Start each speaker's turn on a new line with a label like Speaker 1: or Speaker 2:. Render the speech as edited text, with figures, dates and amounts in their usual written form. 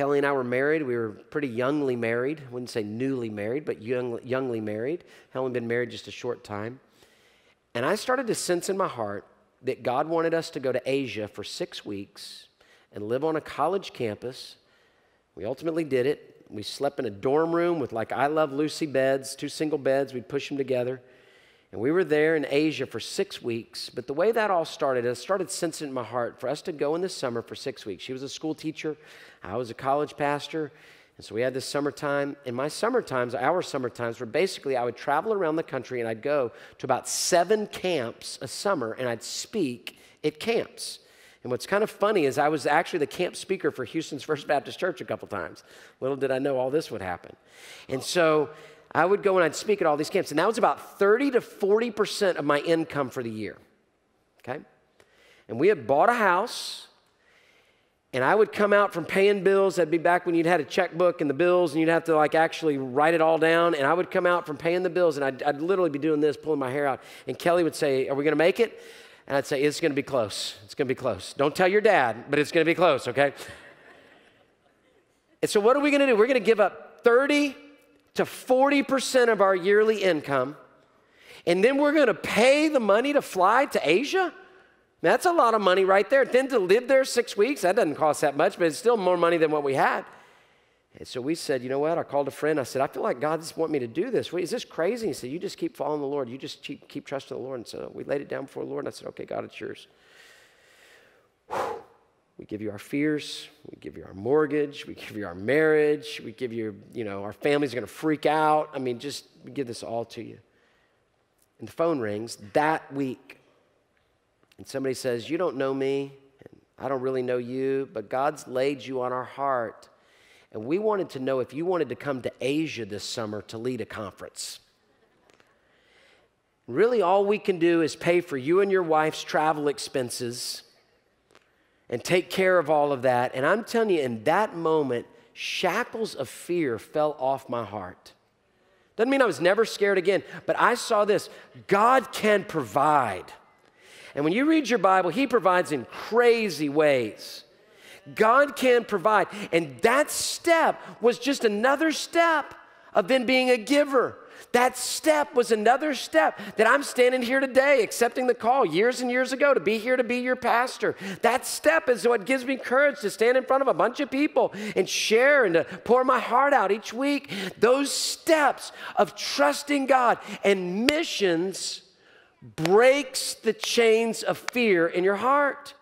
Speaker 1: Kelly and I were married. We were pretty youngly married. I wouldn't say newly married, but youngly married. Had only been married just a short time. And I started to sense in my heart that God wanted us to go to Asia for 6 weeks and live on a college campus. We ultimately did it. We slept in a dorm room with like I Love Lucy beds, 2 single beds. We'd push them together. And we were there in Asia for 6 weeks. But the way that all started, I started sensing in my heart for us to go in the summer for 6 weeks. She was a school teacher. I was a college pastor. And so we had this summertime. And my summertimes, our summertimes, were basically I would travel around the country and I'd go to about 7 camps a summer and I'd speak at camps. And what's kind of funny is I was actually the camp speaker for Houston's First Baptist Church a couple times. Little did I know all this would happen. And so I would go and I'd speak at all these camps. And that was about 30 to 40% of my income for the year, okay? And we had bought a house. And I would come out from paying bills. That'd be back when you'd had a checkbook and the bills, and you'd have to like actually write it all down. And I would come out from paying the bills, and I'd literally be doing this, pulling my hair out. And Kelly would say, "Are we going to make it?" And I'd say, "It's going to be close. It's going to be close. Don't tell your dad, but it's going to be close, okay?" And so what are we going to do? We're going to give up 30 to 40% of our yearly income, and then we're going to pay the money to fly to Asia? That's a lot of money right there. Then to live there 6 weeks, that doesn't cost that much, but it's still more money than what we had. And so we said, you know what? I called a friend. I said, I feel like God's wanting me to do this. Wait, is this crazy? He said, you just keep following the Lord. You just keep trusting the Lord. And so we laid it down before the Lord. And I said, okay, God, it's yours. We give you our fears. We give you our mortgage. We give you our marriage. We give you, our family's going to freak out. I mean, just we give this all to you. And the phone rings that week. And somebody says, you don't know me, and I don't really know you, but God's laid you on our heart. And we wanted to know if you wanted to come to Asia this summer to lead a conference. Really, all we can do is pay for you and your wife's travel expenses and take care of all of that. And I'm telling you, in that moment, shackles of fear fell off my heart. Doesn't mean I was never scared again, but I saw this. God can provide. And when you read your Bible, He provides in crazy ways. God can provide. And that step was just another step of then being a giver. That step was another step that I'm standing here today accepting the call years and years ago to be here to be your pastor. That step is what gives me courage to stand in front of a bunch of people and share and to pour my heart out each week. Those steps of trusting God and missions breaks the chains of fear in your heart.